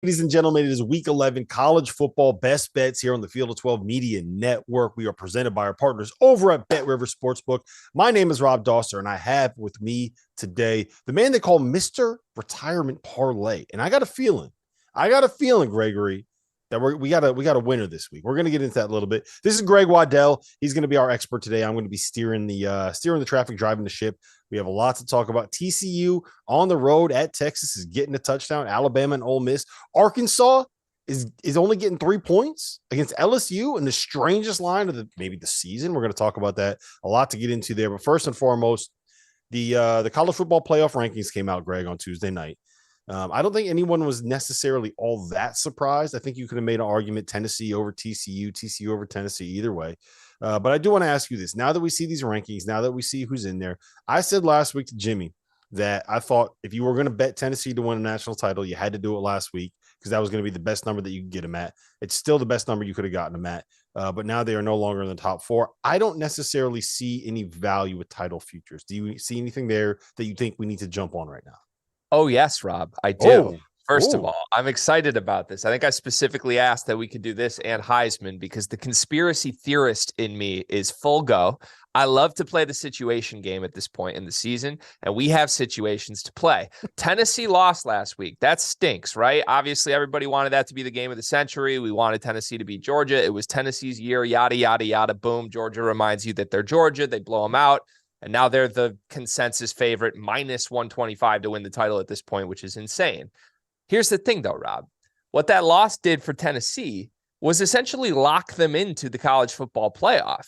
Ladies and gentlemen, it is week 11 college football best bets here on the Field of 12 Media Network. We are presented by our partners over at Bet River Sportsbook. My name is Rob Dauster, and I have with me today the man they call Mr. Retirement Parlay. And I got a feeling, Gregory, that we got a winner this week. We're going to get into that a little bit. This is Greg Waddell. He's going to be our expert today. I'm going to be steering the traffic, driving the ship. We have a lot to talk about. TCU on the road at Texas is getting a touchdown. Alabama and Ole Miss. Arkansas is only getting 3 points against LSU in the strangest line of the season. We're going to talk about that. A lot to get into there. But first and foremost, the college football playoff rankings came out, Greg, on Tuesday night. I don't think anyone was necessarily all that surprised. I think you could have made an argument Tennessee over TCU, TCU over Tennessee, either way. But I do want to ask you this. Now that we see these rankings, now that we see who's in there, I said last week to Jimmy that I thought if you were going to bet Tennessee to win a national title, you had to do it last week because that was going to be the best number that you could get them at. It's still the best number you could have gotten them at. But now they are no longer in the top four. I don't necessarily see any value with title futures. Do you see anything there that you think we need to jump on right now? Oh, yes, Rob, I do. First of all, I'm excited about this. I think I specifically asked that we could do this and Heisman because the conspiracy theorist in me is full go. I love to play the situation game at this point in the season, and we have situations to play. Tennessee lost last week. That stinks, right? Obviously, everybody wanted that to be the game of the century. We wanted Tennessee to beat Georgia. It was Tennessee's year, yada, yada, yada, boom. Georgia reminds you that they're Georgia. They blow them out. And now they're the consensus favorite, minus 125 to win the title at this point, which is insane. Here's the thing, though, Rob. What that loss did for Tennessee was essentially lock them into the college football playoff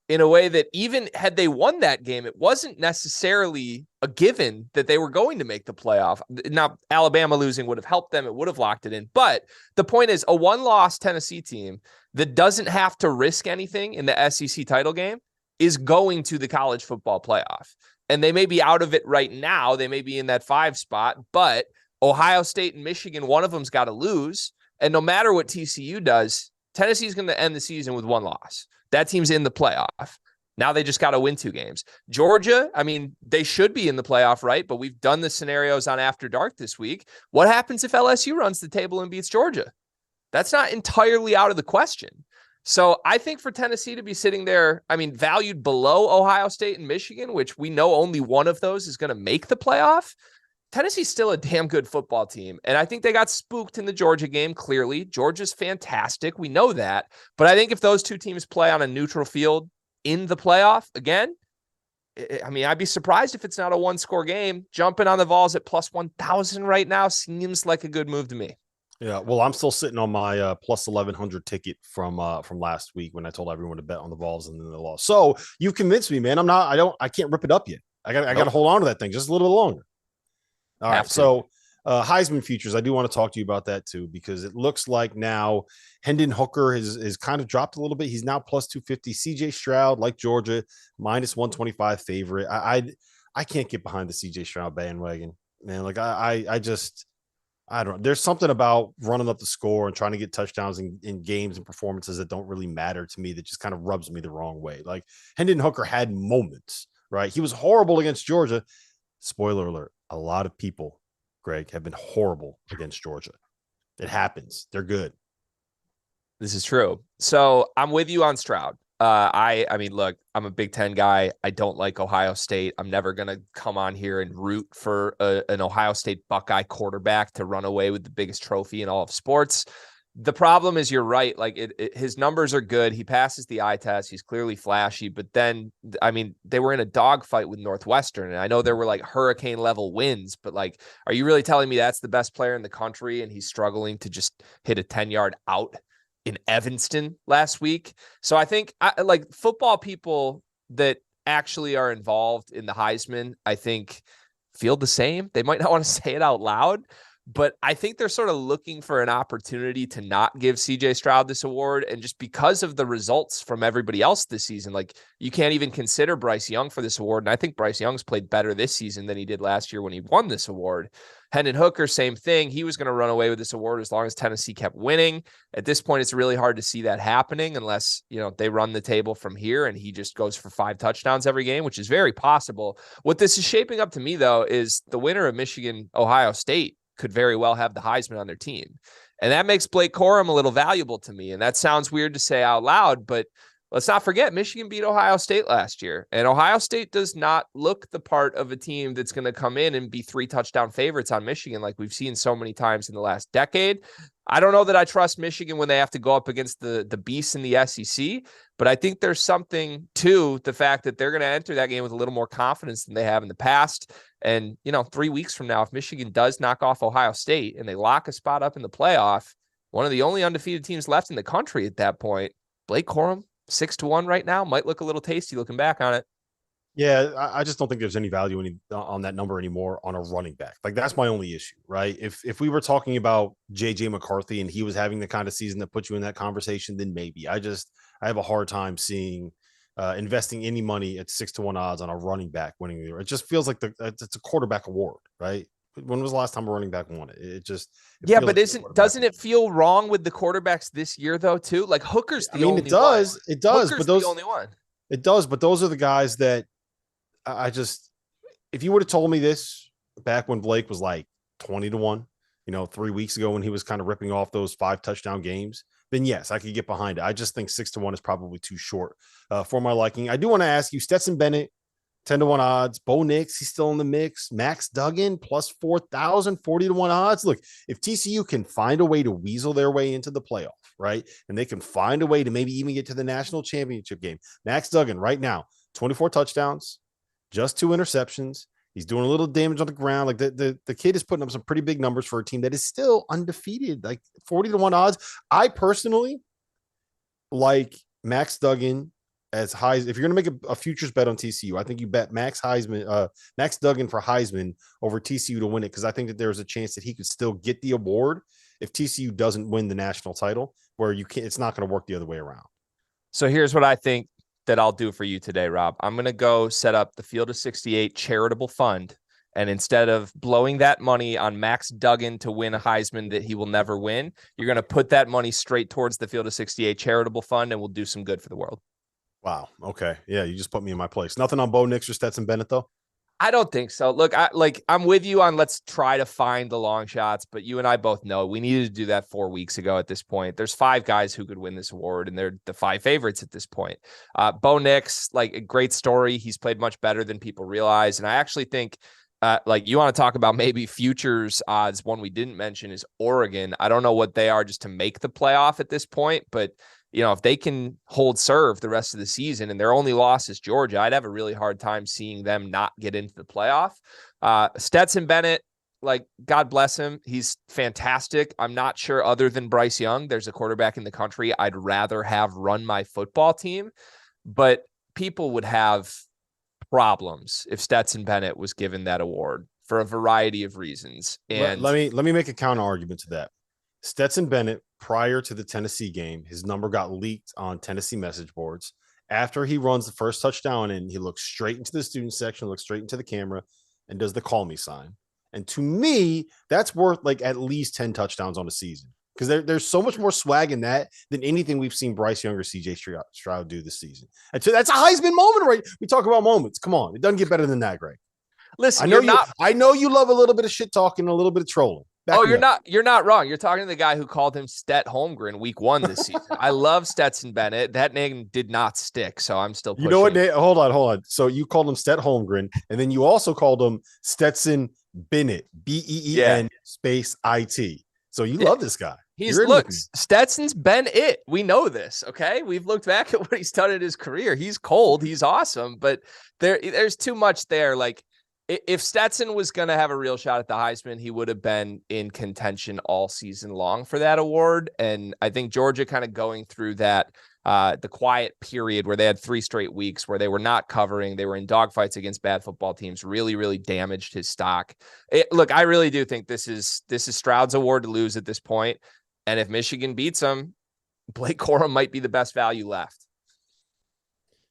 in a way that even had they won that game, it wasn't necessarily a given that they were going to make the playoff. Now, Alabama losing would have helped them. It would have locked it in. But the point is, a one-loss Tennessee team that doesn't have to risk anything in the SEC title game is going to the college football playoff. And they may be out of it right now. They may be in that 5 spot, but Ohio State and Michigan, one of them's got to lose. And no matter what TCU does, Tennessee's going to end the season with 1 loss. That team's in the playoff. Now they just got to win 2 games. Georgia, I mean, they should be in the playoff, right? But we've done the scenarios on After Dark this week. What happens if LSU runs the table and beats Georgia? That's not entirely out of the question. So I think for Tennessee to be sitting there, I mean, valued below Ohio State and Michigan, which we know only one of those is going to make the playoff, Tennessee's still a damn good football team. And I think they got spooked in the Georgia game, clearly. Georgia's fantastic. We know that. But I think if those two teams play on a neutral field in the playoff, again, I mean, I'd be surprised if it's not a 1-score game. Jumping on the Vols at plus 1,000 right now seems like a good move to me. Yeah, well, I'm still sitting on my plus 1,100 ticket from last week when I told everyone to bet on the Vols and then they lost. So you convinced me, man. I can't rip it up yet. I got to hold on to that thing just a little bit longer. All right, so Heisman futures, I do want to talk to you about that too because it looks like now Hendon Hooker is kind of dropped a little bit. He's now plus 250. CJ Stroud, like Georgia, minus 125 favorite. I can't get behind the CJ Stroud bandwagon, man. Like I don't know. There's something about running up the score and trying to get touchdowns in games and performances that don't really matter to me that just kind of rubs me the wrong way. Like Hendon Hooker had moments, right? He was horrible against Georgia. Spoiler alert. A lot of people, Greg, have been horrible against Georgia. It happens. They're good. This is true. So I'm with you on Stroud. I mean, look, I'm a Big Ten guy. I don't like Ohio State. I'm never going to come on here and root for an Ohio State Buckeye quarterback to run away with the biggest trophy in all of sports. The problem is you're right. Like his numbers are good. He passes the eye test. He's clearly flashy, but then, I mean, they were in a dogfight with Northwestern. And I know there were like hurricane level wins, but like, are you really telling me that's the best player in the country and he's struggling to just hit a 10-yard out in Evanston last week? So I think like football people that actually are involved in the Heisman, I think feel the same. They might not want to say it out loud, but I think they're sort of looking for an opportunity to not give CJ Stroud this award. And just because of the results from everybody else this season, like you can't even consider Bryce Young for this award. And I think Bryce Young's played better this season than he did last year when he won this award. Hendon Hooker, same thing. He was going to run away with this award as long as Tennessee kept winning. At this point, it's really hard to see that happening unless, you know, they run the table from here and he just goes for 5 touchdowns every game, which is very possible. What this is shaping up to me, though, is the winner of Michigan, Ohio State could very well have the Heisman on their team. And that makes Blake Corum a little valuable to me. And that sounds weird to say out loud, but let's not forget Michigan beat Ohio State last year. And Ohio State does not look the part of a team that's going to come in and be 3 touchdown favorites on Michigan like we've seen so many times in the last decade. I don't know that I trust Michigan when they have to go up against the beasts in the SEC, but I think there's something to the fact that they're going to enter that game with a little more confidence than they have in the past. And, 3 weeks from now, if Michigan does knock off Ohio State and they lock a spot up in the playoff, one of the only undefeated teams left in the country at that point, Blake Corum, 6-1 right now, might look a little tasty looking back on it. Yeah, I just don't think there's any value on that number anymore on a running back. Like, that's my only issue, right? If we were talking about JJ McCarthy and he was having the kind of season that puts you in that conversation, then maybe. I have a hard time seeing investing any money at 6-1 odds on a running back winning the year. It just feels like it's a quarterback award, right? When was the last time a running back won it? Yeah, but doesn't it feel wrong with the quarterbacks this year though too? Like Hooker's the only one. It does, Hooker's but those the only one. It does, but those are the guys that if you would have told me this back when Blake was like 20-1, 3 weeks ago when he was kind of ripping off those 5 touchdown games, then yes, I could get behind it. I just think 6-1 is probably too short for my liking. I do want to ask you, Stetson Bennett, 10-1 odds. Bo Nix, he's still in the mix. Max Duggan, plus 4,000, 40-1 odds. Look, if TCU can find a way to weasel their way into the playoff, right, and they can find a way to maybe even get to the national championship game, Max Duggan right now, 24 touchdowns, just 2 interceptions. He's doing a little damage on the ground. Like the kid is putting up some pretty big numbers for a team that is still undefeated, like 40-1 odds. I personally like Max Duggan as high. If you're going to make a futures bet on TCU, I think you bet Max Duggan for Heisman over TCU to win it, because I think that there's a chance that he could still get the award if TCU doesn't win the national title, where it's not going to work the other way around. So here's what I think that I'll do for you today, Rob. I'm going to go set up the Field of 68 charitable fund. And instead of blowing that money on Max Duggan to win a Heisman that he will never win, you're going to put that money straight towards the Field of 68 charitable fund, and we'll do some good for the world. Wow. Okay. Yeah, you just put me in my place. Nothing on Bo Nix or Stetson Bennett, though? I don't think so. Look, I'm with you on let's try to find the long shots, but you and I both know we needed to do that 4 weeks ago at this point. There's 5 guys who could win this award, and they're the 5 favorites at this point. Bo Nix, like, a great story. He's played much better than people realize. And I actually think, you want to talk about maybe futures odds. One we didn't mention is Oregon. I don't know what they are just to make the playoff at this point, but if they can hold serve the rest of the season and their only loss is Georgia, I'd have a really hard time seeing them not get into the playoff. Stetson Bennett, like, God bless him. He's fantastic. I'm not sure, other than Bryce Young, there's a quarterback in the country I'd rather have run my football team, but people would have problems if Stetson Bennett was given that award for a variety of reasons. And let me make a counter argument to that. Stetson Bennett, prior to the Tennessee game, his number got leaked on Tennessee message boards. After he runs the first touchdown in, he looks straight into the student section, looks straight into the camera, and does the call me sign. And to me, that's worth like at least 10 touchdowns on a season, because there's so much more swag in that than anything we've seen Bryce Young or CJ Stroud do this season. And so that's a Heisman moment, right? We talk about moments. Come on. It doesn't get better than that, Greg. Listen, I know you love a little bit of shit talking and a little bit of trolling. You're not wrong. You're talking to the guy who called him Stet Holmgren week 1 this season. I love Stetson Bennett. That name did not stick, so I'm still pushing. You know what? Hold on. So you called him Stet Holmgren, and then you also called him Stetson Bennett, Been space IT. So you love this guy. Stetson's been it. We know this, okay? We've looked back at what he's done in his career. He's cold. He's awesome, but there's too much there. Like, if Stetson was going to have a real shot at the Heisman, he would have been in contention all season long for that award. And I think Georgia kind of going through that, the quiet period where they had 3 straight weeks where they were not covering, they were in dogfights against bad football teams, really, really damaged his stock. Look, I really do think this is Stroud's award to lose at this point. And if Michigan beats him, Blake Corum might be the best value left.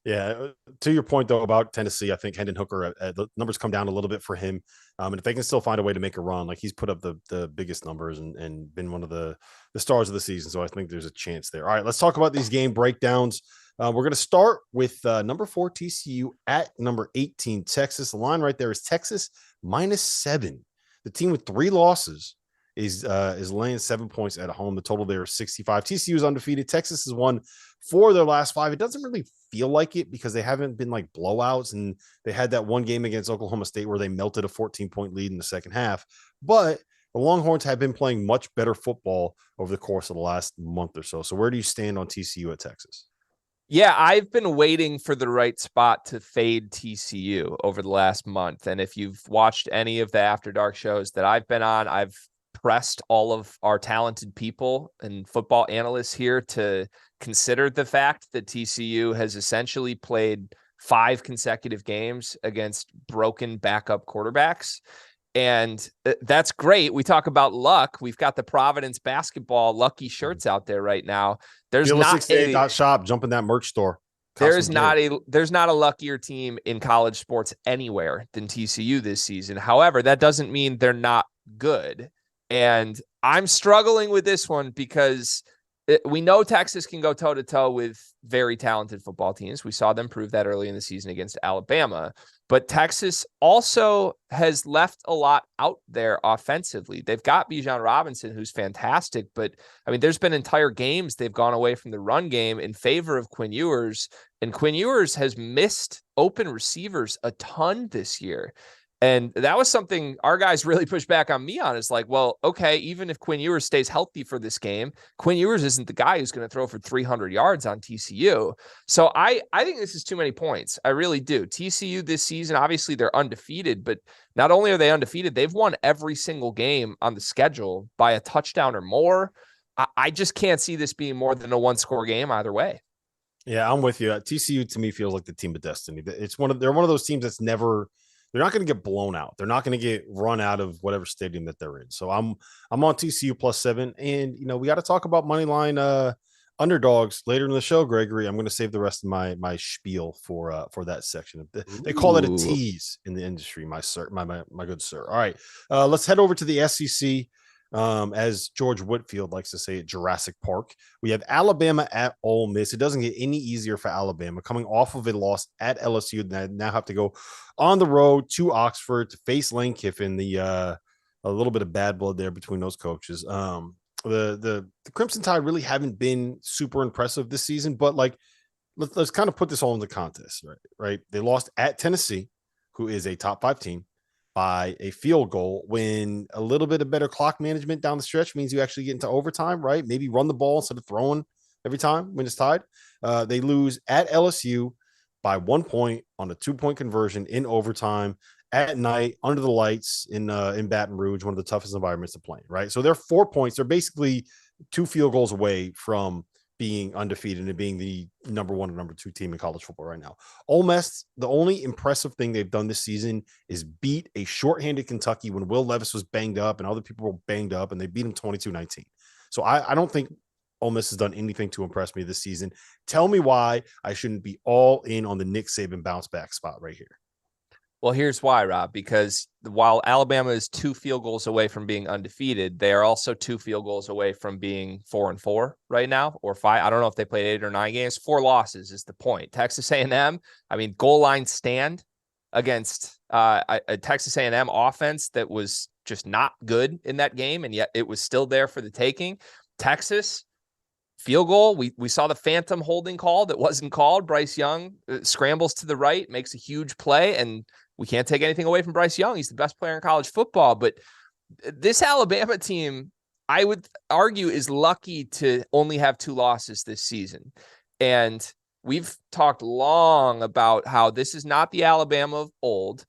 Yeah, to your point, though, about Tennessee, I think Hendon Hooker, the numbers come down a little bit for him. And if they can still find a way to make a run, like, he's put up the biggest numbers and been one of the stars of the season. So I think there's a chance there. All right, let's talk about these game breakdowns. We're going to start with number 4 TCU at number 18 Texas. The line right there is Texas -7. The team with 3 losses is laying 7 points at home. The total there is 65. TCU is undefeated. Texas has won 4 of their last 5. It doesn't really feel like it because they haven't been like blowouts, and they had that one game against Oklahoma State where they melted a 14-point lead in the second half. But the Longhorns have been playing much better football over the course of the last month or so. So where do you stand on TCU at Texas? Yeah, I've been waiting for the right spot to fade TCU over the last month. And if you've watched any of the After Dark shows that I've been on, I've pressed all of our talented people and football analysts here to consider the fact that TCU has essentially played 5 consecutive games against broken backup quarterbacks. And that's great. We talk about luck. We've got the Providence basketball lucky shirts out there right now. There's not a shop, jump in that merch store. There's not a luckier team in college sports anywhere than TCU this season. However, that doesn't mean they're not good. And I'm struggling with this one because we know Texas can go toe-to-toe with very talented football teams. We saw them prove that early in the season against Alabama. But Texas also has left a lot out there offensively. They've got Bijan Robinson, who's fantastic. But, I mean, there's been entire games they've gone away from the run game in favor of Quinn Ewers. And Quinn Ewers has missed open receivers a ton this year. And that was something our guys really pushed back on me on. It's like, well, okay, even if Quinn Ewers stays healthy for this game, Quinn Ewers isn't the guy who's going to throw for 300 yards on TCU. So I think this is too many points. I really do. TCU this season, obviously they're undefeated, but not only are they undefeated, they've won every single game on the schedule by a touchdown or more. I just can't see this being more than a 1-score game either way. Yeah, I'm with you. TCU to me feels like the team of destiny. They're one of those teams that's never. They're not going to get blown out. They're not going to get run out of whatever stadium that they're in. So I'm on TCU +7. And, we got to talk about Moneyline underdogs later in the show, Gregory. I'm going to save the rest of my spiel for that section. They call it a tease in the industry, my good sir. All right, let's head over to the SEC. As George Whitfield likes to say at Jurassic Park, we have Alabama at Ole Miss. It doesn't get any easier for Alabama coming off of a loss at LSU. They now have to go on the road to Oxford to face Lane Kiffin. A little bit of bad blood there between those coaches. The Crimson Tide really haven't been super impressive this season, but let's kind of put this all into context, right? They lost at Tennessee, who is a top 5 team, by a field goal, when a little bit of better clock management down the stretch means you actually get into overtime, right? Maybe run the ball instead of throwing every time when it's tied. They lose at LSU by 1 point on a 2-point conversion in overtime at night under the lights in Baton Rouge, one of the toughest environments to play, right? So they're 4 points. They're basically 2 field goals away from being undefeated and being the number 1 and number 2 team in college football right now. Ole Miss, the only impressive thing they've done this season is beat a shorthanded Kentucky when Will Levis was banged up and other people were banged up, and they beat him 22-19. So I don't think Ole Miss has done anything to impress me this season. Tell me why I shouldn't be all in on the Nick Saban bounce back spot right here. Well, here's why, Rob, because while Alabama is 2 field goals away from being undefeated, they are also 2 field goals away from being 4-4 right now, or 5. I don't know if they played 8 or 9 games. 4 losses is the point. Texas A&M, goal line stand against a Texas A&M offense that was just not good in that game, and yet it was still there for the taking. Texas, field goal. We saw the phantom holding call that wasn't called. Bryce Young scrambles to the right, makes a huge play, and we can't take anything away from Bryce Young. He's the best player in college football. But this Alabama team, I would argue, is lucky to only have 2 losses this season. And we've talked long about how this is not the Alabama of old.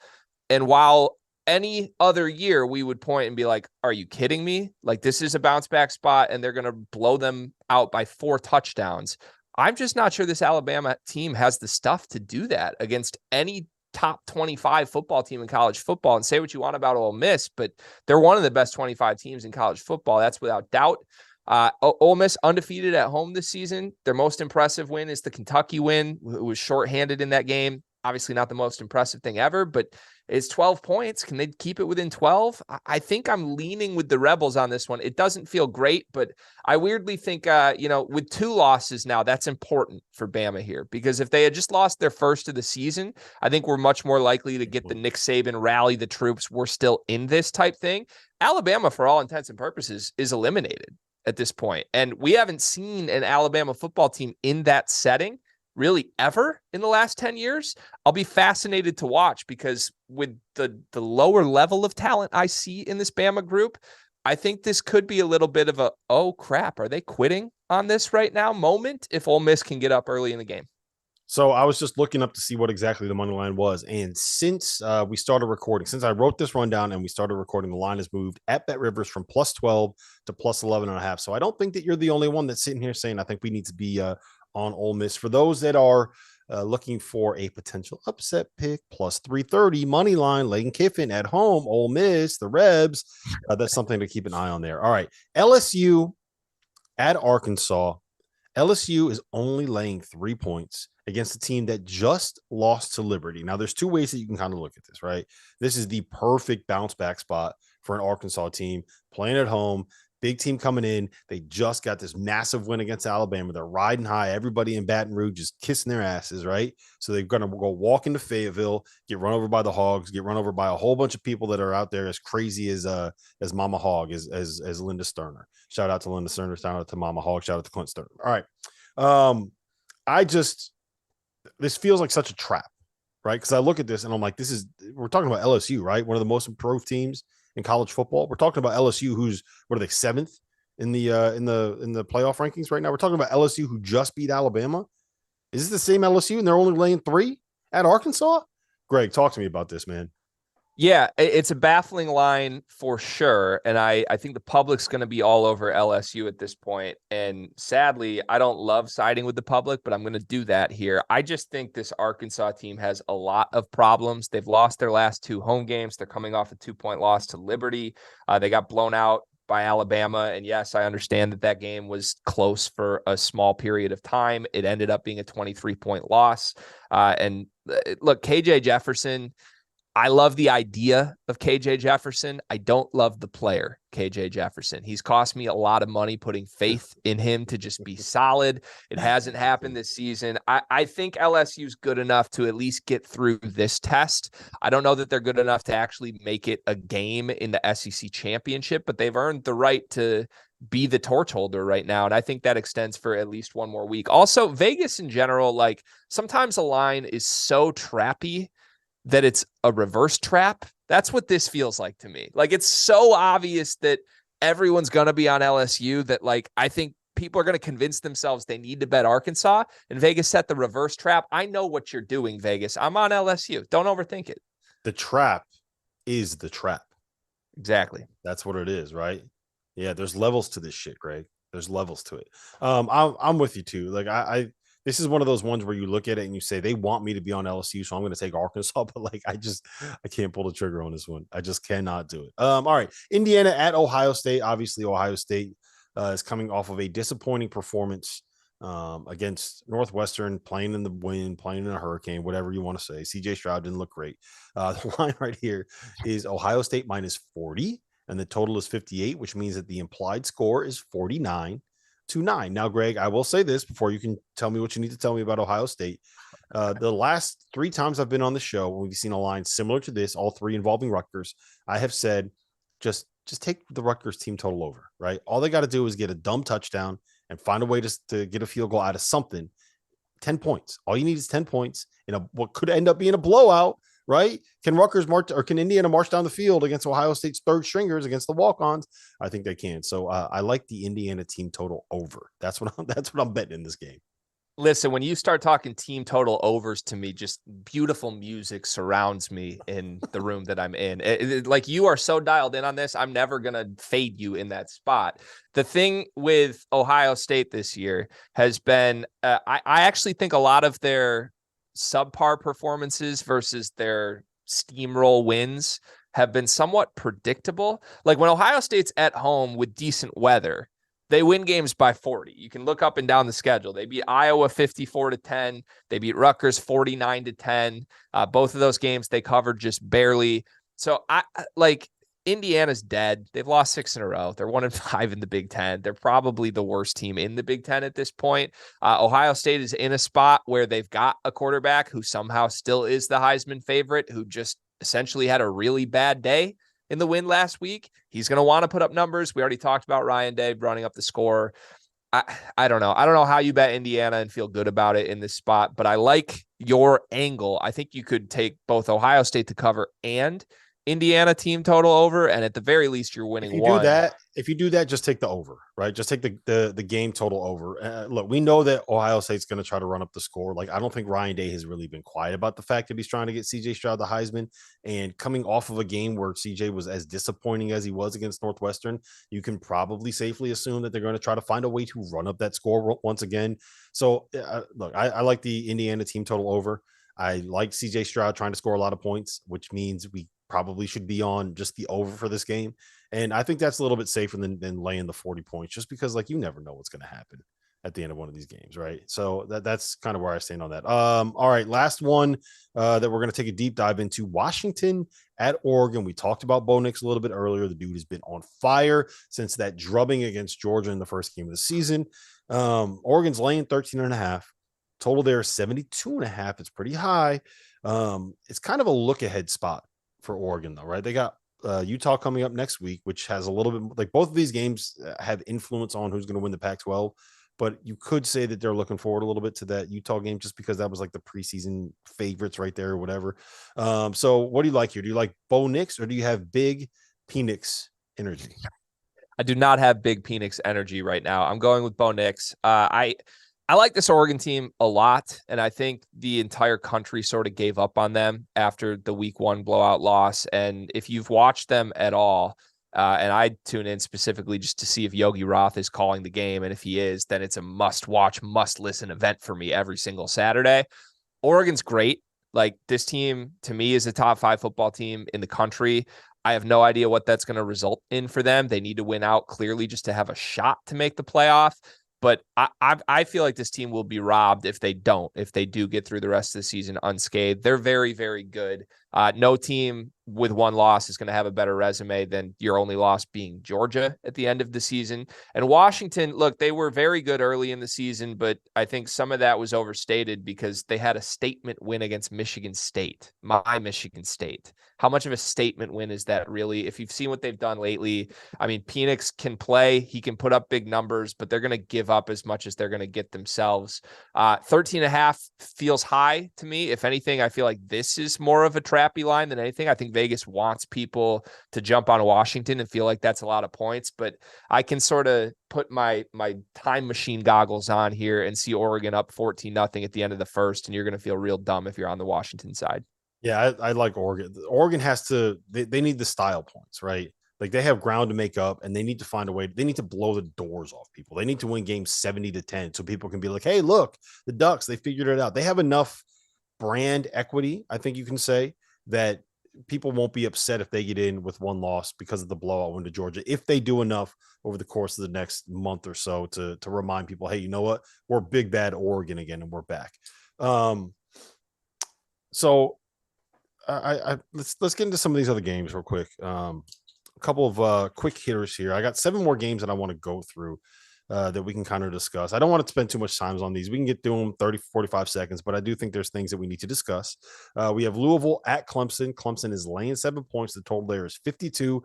And while any other year we would point and be like, are you kidding me? Like, this is a bounce back spot and they're going to blow them out by 4 touchdowns. I'm just not sure this Alabama team has the stuff to do that against any top 25 football team in college football. And say what you want about Ole Miss, but they're one of the best 25 teams in college football. That's without doubt. Ole Miss undefeated at home this season. Their most impressive win is the Kentucky win, who was shorthanded in that game. Obviously not the most impressive thing ever, but It's 12 points. Can they keep it within 12? I think I'm leaning with the Rebels on this one. It doesn't feel great, but I weirdly think, with 2 losses now, that's important for Bama here, because if they had just lost their first of the season, I think we're much more likely to get the Nick Saban rally the troops. We're still in this type thing. Alabama, for all intents and purposes, is eliminated at this point. And we haven't seen an Alabama football team in that setting really ever in the last 10 years. I'll be fascinated to watch, because with the lower level of talent I see in this Bama group, I think this could be a little bit of a, oh crap, are they quitting on this right now moment if Ole Miss can get up early in the game. So I was just looking up to see what exactly the money line was. And since we started recording, since I wrote this rundown and we started recording, the line has moved at Bet Rivers from plus 12 to plus 11.5. So I don't think that you're the only one that's sitting here saying, I think we need to be on Ole Miss. For those that are looking for a potential upset pick, plus 330 money line, Lane Kiffin at home, Ole Miss, the Rebs. That's something to keep an eye on there. All right. LSU at Arkansas. LSU is only laying 3 points against a team that just lost to Liberty. Now, there's 2 ways that you can kind of look at this, right? This is the perfect bounce back spot for an Arkansas team playing at home. Big team coming in. They just got this massive win against Alabama. They're riding high. Everybody in Baton Rouge just kissing their asses, right? So they're going to go walk into Fayetteville, get run over by the Hogs, get run over by a whole bunch of people that are out there as crazy as Mama Hog, as Linda Sterner. Shout out to Linda Sterner. Shout out to Mama Hog. Shout out to Clint Sterner. All right. This feels like such a trap, right? Because I look at this and I'm like, we're talking about LSU, right? One of the most improved teams in college football. We're talking about LSU, who's, what are they, 7th in the playoff rankings right now? We're talking about LSU, who just beat Alabama. Is this the same LSU and they're only laying 3 at Arkansas? Greg, talk to me about this, man. Yeah, it's a baffling line for sure. And I think the public's going to be all over LSU at this point. And sadly, I don't love siding with the public, but I'm going to do that here. I just think this Arkansas team has a lot of problems. They've lost their last 2 home games. They're coming off a 2-point loss to Liberty. They got blown out by Alabama. And yes, I understand that game was close for a small period of time. It ended up being a 23-point loss. And look, KJ Jefferson, I love the idea of KJ Jefferson. I don't love the player, KJ Jefferson. He's cost me a lot of money putting faith in him to just be solid. It hasn't happened this season. I think LSU's good enough to at least get through this test. I don't know that they're good enough to actually make it a game in the SEC championship, but they've earned the right to be the torch holder right now. And I think that extends for at least one more week. Also, Vegas in general, like sometimes a line is so trappy that it's a reverse trap. That's what this feels like to me. Like, it's so obvious that everyone's going to be on LSU that, like, I think people are going to convince themselves they need to bet Arkansas, and Vegas set the reverse trap. I know what you're doing, Vegas. I'm on LSU. Don't overthink it. The trap is the trap. Exactly. That's what it is, right? Yeah, there's levels to this shit, Greg. There's levels to it. I'm with you too. Like, this is one of those ones where you look at it and you say, they want me to be on LSU, so I'm going to take Arkansas. But like, I can't pull the trigger on this one. I just cannot do it. All right. Indiana at Ohio State. Obviously, Ohio State is coming off of a disappointing performance against Northwestern, playing in the wind, playing in a hurricane, whatever you want to say. CJ Stroud didn't look great. The line right here is Ohio State minus 40, and the total is 58, which means that the implied score is 49-9. Now, Greg, I will say this before you can tell me what you need to tell me about Ohio State. The last 3 times I've been on the show, when we've seen a line similar to this, all 3 involving Rutgers, I have said, just take the Rutgers team total over, right? All they got to do is get a dumb touchdown and find a way to get a field goal out of something. 10 points. All you need is 10 points in what could end up being a blowout, right? Can Rutgers march, or can Indiana march down the field against Ohio State's third stringers, against the walk-ons? I think they can. So I like the Indiana team total over. That's what I'm betting in this game. Listen, when you start talking team total overs to me, just beautiful music surrounds me in the room that I'm in. Like, you are so dialed in on this, I'm never going to fade you in that spot. The thing with Ohio State this year has been, I actually think a lot of their subpar performances versus their steamroll wins have been somewhat predictable. Like, when Ohio State's at home with decent weather, they win games by 40. You can look up and down the schedule. They beat Iowa 54-10. They beat Rutgers 49-10. Both of those games they covered just barely. So I like Indiana's dead. They've lost 6 in a row. They're 1-5 in the Big Ten. They're probably the worst team in the Big Ten at this point. Ohio State is in a spot where they've got a quarterback who somehow still is the Heisman favorite, who just essentially had a really bad day in the win last week. He's going to want to put up numbers. We already talked about Ryan Day running up the score. I don't know. I don't know how you bet Indiana and feel good about it in this spot, but I like your angle. I think you could take both Ohio State to cover and Indiana team total over, and at the very least, you're winning one. If you do that, just take the over, right? Just take the game total over. Look, we know that Ohio State's going to try to run up the score. Like, I don't think Ryan Day has really been quiet about the fact that he's trying to get CJ Stroud the Heisman. And coming off of a game where CJ was as disappointing as he was against Northwestern, you can probably safely assume that they're going to try to find a way to run up that score once again. So, look, I like the Indiana team total over. I like CJ Stroud trying to score a lot of points, which means we probably should be on just the over for this game. And I think that's a little bit safer than laying the 40 points, just because like you never know what's going to happen at the end of one of these games, right? So that's kind of where I stand on that. All right, last one that we're going to take a deep dive into: Washington at Oregon. We talked about Bo Nix a little bit earlier. The dude has been on fire since that drubbing against Georgia in the first game of the season. Oregon's laying 13.5. Total there 72.5. It's pretty high. It's kind of a look ahead spot for Oregon, though, right? They got Utah coming up next week, which has a little bit like both of these games have influence on who's going to win the Pac-12. But you could say that they're looking forward a little bit to that Utah game just because that was like the preseason favorites right there or whatever. So what do you like here? Do you like Bo Nix or do you have big Penix energy? I do not have big Penix energy right now. I'm going with Bo Nix. I like this Oregon team a lot, and I think the entire country sort of gave up on them after the week 1 blowout loss. And if you've watched them at all, and I tune in specifically just to see if Yogi Roth is calling the game, and if he is, then it's a must-watch, must-listen event for me every single Saturday. Oregon's great. Like, this team, to me, is a top 5 football team in the country. I have no idea what that's going to result in for them. They need to win out clearly just to have a shot to make the playoff. But I feel like this team will be robbed if they do get through the rest of the season unscathed. They're very, very good. No team with 1 loss is going to have a better resume than your only loss being Georgia at the end of the season. And Washington, look, they were very good early in the season, but I think some of that was overstated because they had a statement win against Michigan State, my Michigan State. How much of a statement win is that really? If you've seen what they've done lately, I mean, Penix can play, he can put up big numbers, but they're going to give up as much as they're going to get themselves. 13.5 feels high to me. If anything, I feel like this is more of a trappy line than anything. I think Vegas wants people to jump on Washington and feel like that's a lot of points, but I can sort of put my time machine goggles on here and see Oregon up 14-0 at the end of the first, and you're going to feel real dumb if you're on the Washington side. Yeah, I like Oregon. Oregon has to, they need the style points, right? Like they have ground to make up and they need to find a way. They need to blow the doors off people. They need to win games 70-10 so people can be like, hey, look, the Ducks, they figured it out. They have enough brand equity, I think you can say, that people won't be upset if they get in with 1 loss because of the blowout win to Georgia, if they do enough over the course of the next month or so to remind people, hey, you know what? We're big bad Oregon again and we're back. So let's get into some of these other games real quick. A couple of quick hitters here. I got 7 more games that I want to go through that we can kind of discuss. I don't want to spend too much time on these. We can get through them 30, 45 seconds, but I do think there's things that we need to discuss. We have Louisville at Clemson. Clemson is laying 7 points. The total there is 52.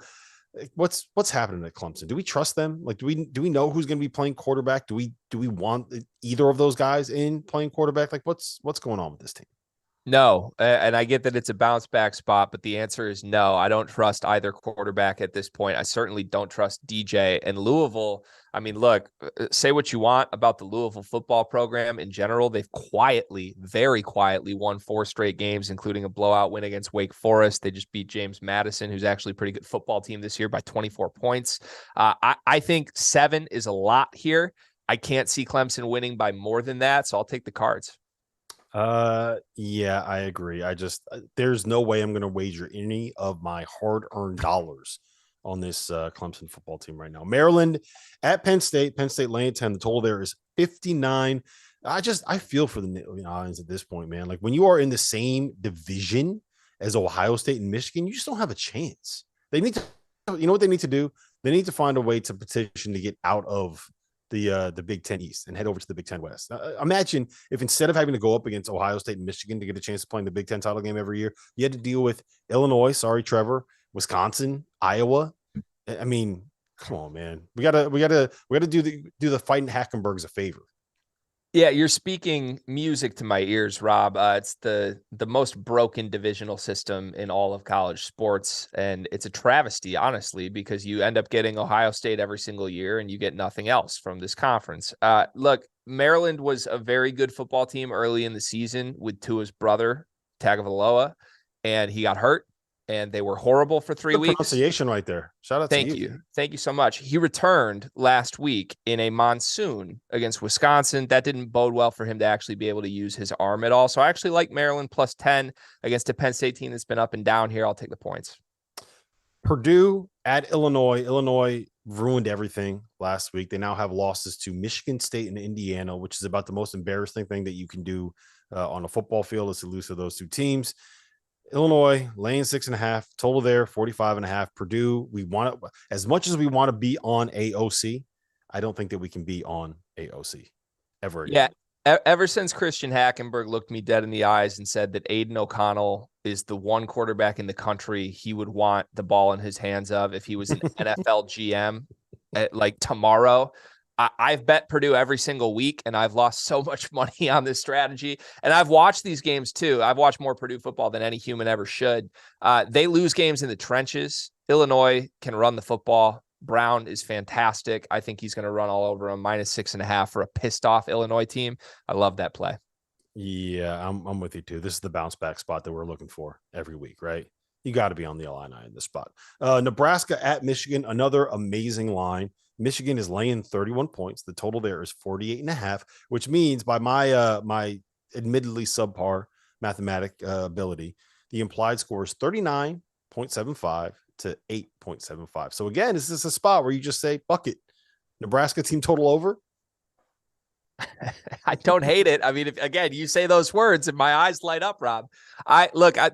What's happening at Clemson? Do we trust them? Like, do we know who's going to be playing quarterback? Do we want either of those guys in playing quarterback? Like, what's going on with this team? No, and I get that it's a bounce back spot, but the answer is no. I don't trust either quarterback at this point. I certainly don't trust DJ. And Louisville, I mean, look, say what you want about the Louisville football program in general. They've quietly, very quietly won 4 straight games, including a blowout win against Wake Forest. They just beat James Madison, who's actually a pretty good football team this year, by 24 points. I think 7 is a lot here. I can't see Clemson winning by more than that, so I'll take the Cards. Yeah, I agree. There's no way I'm going to wager any of my hard-earned dollars on this Clemson football team right now. Maryland at Penn State. Penn State laying 10. The total there is 59. I feel for the Nittany at this point, man. Like when you are in the same division as Ohio State and Michigan, you just don't have a chance. They need to, you know what they need to do? They need to find a way to petition to get out of the Big Ten East and head over to the Big Ten West. Imagine if instead of having to go up against Ohio State and Michigan to get a chance to play in the Big Ten title game every year, you had to deal with Illinois, sorry, Trevor, Wisconsin, Iowa. I mean, come on, man. We gotta do the fighting Hackenbergs a favor. Yeah, you're speaking music to my ears, Rob. It's the most broken divisional system in all of college sports, and it's a travesty, honestly, because you end up getting Ohio State every single year, and you get nothing else from this conference. Look, Maryland was a very good football team early in the season with Tua's brother, Tagovailoa, and he got hurt. And they were horrible for 3 weeks. Pronunciation right there. Shout out to you. Thank you. Thank you so much. He returned last week in a monsoon against Wisconsin. That didn't bode well for him to actually be able to use his arm at all. So I actually like Maryland plus 10 against a Penn State team that's been up and down here. I'll take the points. Purdue at Illinois. Illinois ruined everything last week. They now have losses to Michigan State and Indiana, which is about the most embarrassing thing that you can do on a football field is to lose to those two teams. Illinois laying 6.5, total there 45.5. Purdue, we want to, as much as we want to be on AOC, I don't think that we can be on AOC ever again. Yeah, ever since Christian Hackenberg looked me dead in the eyes and said that Aiden O'Connell is the one quarterback in the country he would want the ball in his hands of if he was an NFL GM like tomorrow. I've bet Purdue every single week, and I've lost so much money on this strategy. And I've watched these games too. I've watched more Purdue football than any human ever should. They lose games in the trenches. Illinois can run the football. Brown is fantastic. I think he's going to run all over them. -6.5 for a pissed off Illinois team. I love that play. Yeah, I'm with you too. This is the bounce back spot that we're looking for every week, right? You got to be on the Illini in this spot. Nebraska at Michigan, another amazing line. Michigan is laying 31 points. The total there is 48.5, which means by my my admittedly subpar mathematic ability, the implied score is 39.75 to 8.75. So again, is this a spot where you just say, fuck it, Nebraska team total over? I don't hate it. I mean, if, again, you say those words and my eyes light up, Rob.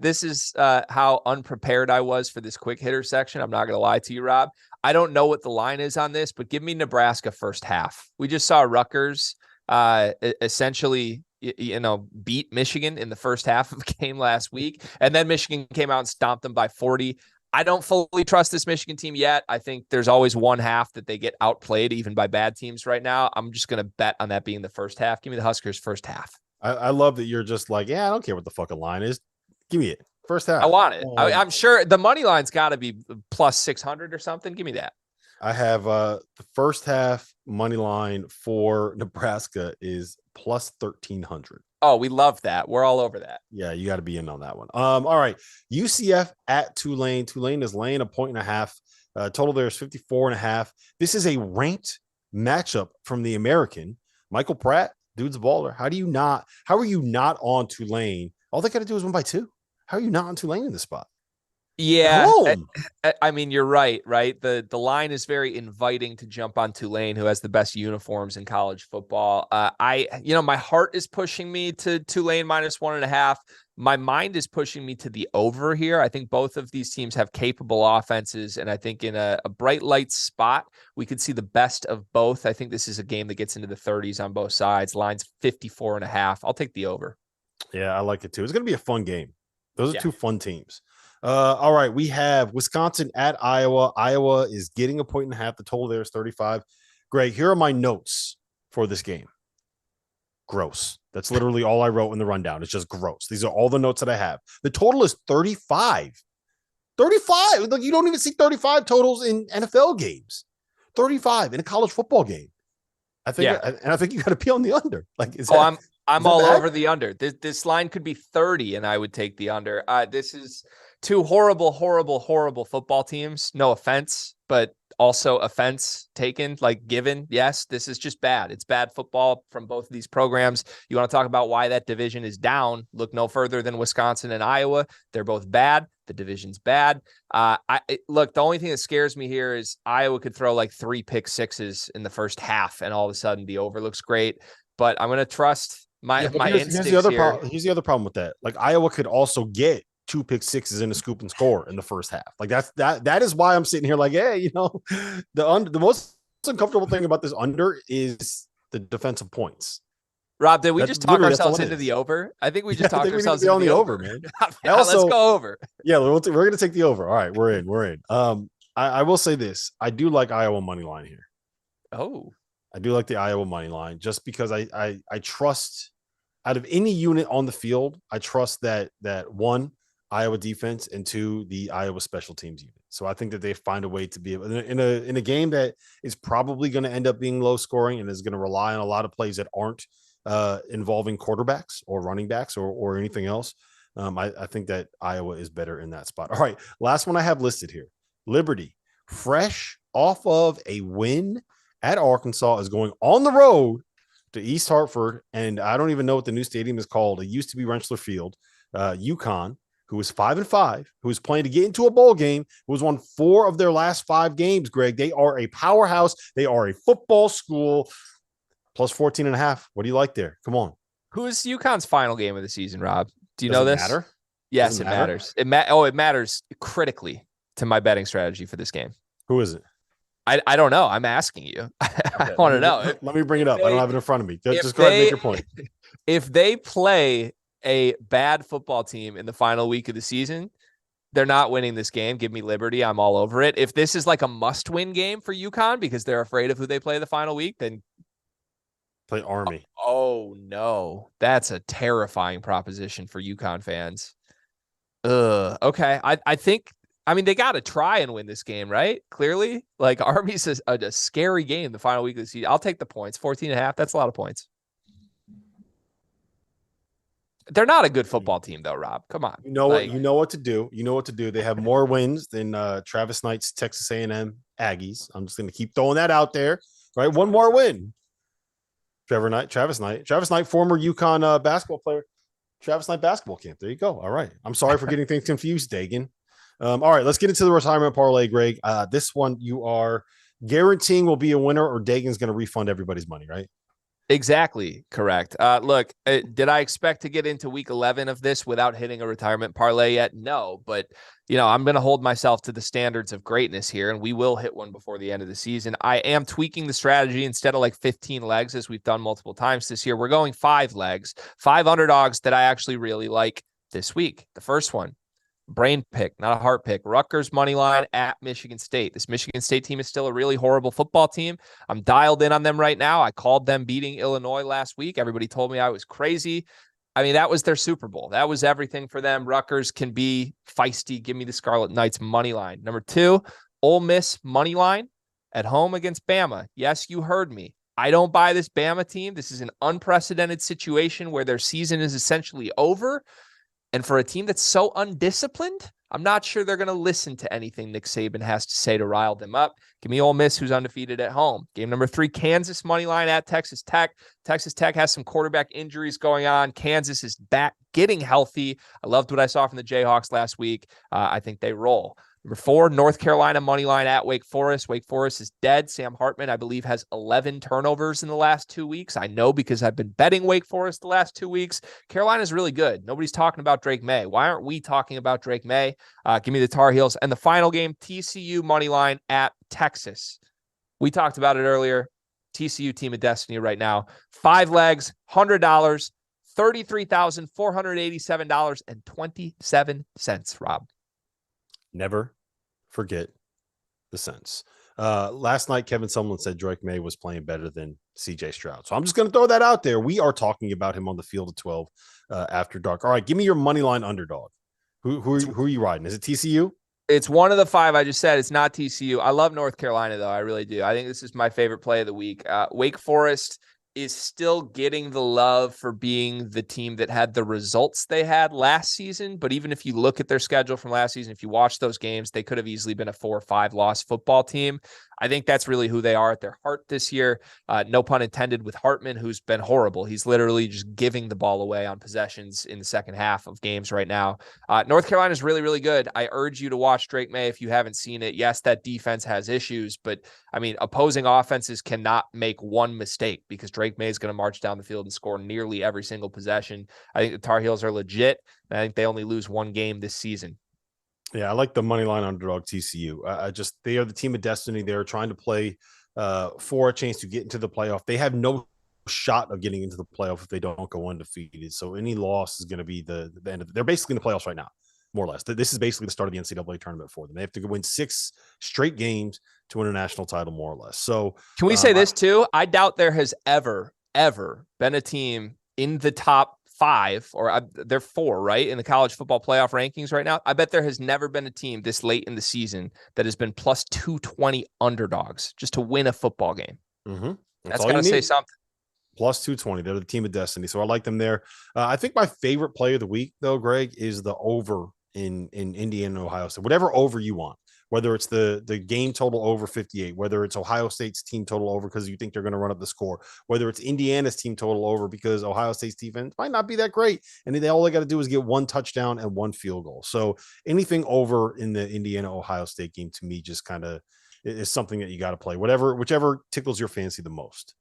This is how unprepared I was for this quick hitter section. I'm not going to lie to you, Rob. I don't know what the line is on this, but give me Nebraska first half. We just saw Rutgers essentially, beat Michigan in the first half of a game last week. And then Michigan came out and stomped them by 40. I don't fully trust this Michigan team yet. I think there's always one half that they get outplayed, even by bad teams right now. I'm just going to bet on that being the first half. Give me the Huskers first half. I love that you're just like, yeah, I don't care what the fucking line is. Give me it. First half. I want it. I'm sure the money line's got to be plus 600 or something. Give me that. I have the first half money line for Nebraska is plus 1,300. Oh, we love that. We're all over that. Yeah, you got to be in on that one. All right. UCF at Tulane. Tulane is laying 1.5. Total there is 54.5. This is a ranked matchup from the American. Michael Pratt, dude's a baller. How are you not on Tulane? All they got to do is win by 2. How are you not on Tulane in this spot? Yeah, I mean, you're right? The line is very inviting to jump on Tulane, who has the best uniforms in college football. My heart is pushing me to Tulane -1.5. My mind is pushing me to the over here. I think both of these teams have capable offenses, and I think in a bright light spot, we could see the best of both. I think this is a game that gets into the 30s on both sides. Line's 54.5. I'll take the over. Yeah, I like it too. It's going to be a fun game. Those are two fun teams. All right, we have Wisconsin at Iowa. Iowa is getting 1.5. The total there is 35. Greg, here are my notes for this game. Gross. That's literally all I wrote in the rundown. It's just gross. These are all the notes that I have. The total is 35. 35. Like, you don't even see 35 totals in NFL games. 35 in a college football game. I think you got to be on the under. Like, I'm all over the under. This line could be 30, and I would take the under. This is Two horrible, horrible, horrible football teams. No offense, but also offense taken, like given. Yes, this is just bad. It's bad football from both of these programs. You want to talk about why that division is down? Look no further than Wisconsin and Iowa. They're both bad. The division's bad. Look, the only thing that scares me here is Iowa could throw like 3 pick sixes in the first half, and all of a sudden the over looks great. But I'm going to trust my instincts here. Here's the other problem with that. Like Iowa could also get 2 pick sixes in a scoop and score in the first half. Like that is why I'm sitting here like, hey, the most uncomfortable thing about this under is the defensive points. Rob, did we just talk ourselves into the over? I think we just talked ourselves into the over, man. Let's go over. Yeah, we're going to take the over. All right, we're in. I will say this. I do like Iowa money line here. Oh. I do like the Iowa money line just because I trust out of any unit on the field, I trust that one, Iowa defense, and 2, the Iowa special teams unit. So I think that they find a way to be able in a game that is probably going to end up being low scoring and is going to rely on a lot of plays that aren't involving quarterbacks or running backs or anything else. I think that Iowa is better in that spot. All right, last one I have listed here. Liberty, fresh off of a win at Arkansas, is going on the road to East Hartford, and I don't even know what the new stadium is called. It used to be Rentschler Field. UConn, who is 5-5, who is playing to get into a bowl game, who has won 4 of their last 5 games, Greg. They are a powerhouse. They are a football school. Plus 14.5. What do you like there? Come on. Who is UConn's final game of the season, Rob? Do you know this? Matter? Yes, it matters. It matters critically to my betting strategy for this game. Who is it? I don't know. I'm asking you. I want to know. Let me bring it up. I don't have it in front of me. Just go ahead and make your point. If they play a bad football team in the final week of the season, they're not winning this game. Give me Liberty. I'm all over it. If this is like a must-win game for UConn because they're afraid of who they play the final week, then play Army. Oh no, that's a terrifying proposition for UConn fans. Okay. I mean, they got to try and win this game, right? Clearly, like Army's a scary game the final week of the season. I'll take the points. 14.5. That's a lot of points. They're not a good football team, though, Rob. Come on. You know what to do. You know what to do. They have more wins than Travis Knight's Texas A&M Aggies. I'm just going to keep throwing that out there. Right, one more win. Travis Knight, former UConn basketball player. Travis Knight basketball camp. There you go. All right. I'm sorry for getting things confused, Dagan. All right, let's get into the retirement parlay, Greg. This one you are guaranteeing will be a winner, or Dagan's going to refund everybody's money, right? Exactly correct. Look, did I expect to get into week 11 of this without hitting a retirement parlay yet? No, but I'm going to hold myself to the standards of greatness here, and we will hit one before the end of the season. I am tweaking the strategy. Instead of like 15 legs, as we've done multiple times this year, we're going 5 legs, 5 underdogs that I actually really like this week. The first one, brain pick, not a heart pick. Rutgers money line at Michigan State. This Michigan State team is still a really horrible football team. I'm dialed in on them right now. I called them beating Illinois last week. Everybody told me I was crazy. I mean, that was their Super Bowl. That was everything for them. Rutgers can be feisty. Give me the Scarlet Knights money line. Number 2, Ole Miss money line at home against Bama. Yes, you heard me. I don't buy this Bama team. This is an unprecedented situation where their season is essentially over. And for a team that's so undisciplined, I'm not sure they're going to listen to anything Nick Saban has to say to rile them up. Give me Ole Miss, who's undefeated at home. Game number 3, Kansas money line at Texas Tech. Texas Tech has some quarterback injuries going on. Kansas is back getting healthy. I loved what I saw from the Jayhawks last week. I think they roll. Number 4, North Carolina money line at Wake Forest. Wake Forest is dead. Sam Hartman, I believe, has 11 turnovers in the last 2 weeks. I know because I've been betting Wake Forest the last 2 weeks. Carolina's really good. Nobody's talking about Drake May. Why aren't we talking about Drake May? Give me the Tar Heels. And the final game, TCU money line at Texas. We talked about it earlier. TCU team of destiny right now. 5 legs, $100, $33,487.27, Rob. Never forget the cents. Last night, Kevin Sumlin said Drake May was playing better than CJ Stroud. So I'm just going to throw that out there. We are talking about him on the field at 12 after dark. All right, give me your Moneyline underdog. Who are you riding? Is it TCU? It's one of the 5 I just said. It's not TCU. I love North Carolina, though. I really do. I think this is my favorite play of the week. Wake Forest is still getting the love for being the team that had the results they had last season. But even if you look at their schedule from last season, if you watch those games, they could have easily been a 4 or 5 loss football team. I think that's really who they are at their heart this year. No pun intended with Hartman, who's been horrible. He's literally just giving the ball away on possessions in the second half of games right now. North Carolina is really, really good. I urge you to watch Drake May if you haven't seen it. Yes, that defense has issues, but I mean, opposing offenses cannot make one mistake because Drake May is going to march down the field and score nearly every single possession. I think the Tar Heels are legit. And I think they only lose one game this season. Yeah, I like the Moneyline Underdog TCU. They are the team of destiny. They're trying to play for a chance to get into the playoff. They have no shot of getting into the playoff if they don't go undefeated. So any loss is going to be the end of it. They're basically in the playoffs right now, more or less. This is basically the start of the NCAA tournament for them. They have to win 6 straight games to win a national title, more or less. So can we say this too? I doubt there has ever been a team in the top 5 or they're 4, right? In the college football playoff rankings right now. I bet there has never been a team this late in the season that has been plus 220 underdogs just to win a football game. Mm-hmm. That's going to say something. Plus 220. They're the team of destiny. So I like them there. I think my favorite play of the week, though, Greg, is the over in Indiana and Ohio State. Whatever over you want, whether it's the game total over 58, whether it's Ohio State's team total over because you think they're going to run up the score, whether it's Indiana's team total over because Ohio State's defense might not be that great. And all they got to do is get 1 touchdown and 1 field goal. So anything over in the Indiana-Ohio State game to me just kind of is something that you got to play, whichever tickles your fancy the most.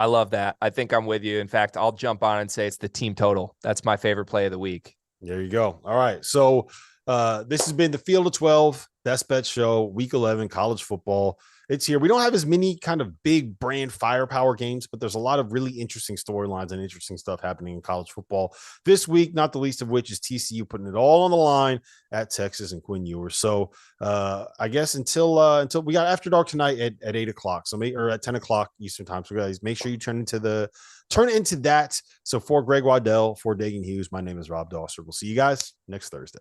I love that. I think I'm with you. In fact, I'll jump on and say it's the team total. That's my favorite play of the week. There you go. All right. So this has been the Field of 12 Best Bet Show, Week 11, college football. It's here. We don't have as many kind of big brand firepower games, but there's a lot of really interesting storylines and interesting stuff happening in college football this week, not the least of which is TCU putting it all on the line at Texas and Quinn Ewers. So I guess until we got After Dark tonight at 8 o'clock, or at 10 o'clock Eastern time. So guys, make sure you turn into that. So for Greg Waddell, for Dagan Hughes, my name is Rob Dauster. We'll see you guys next Thursday.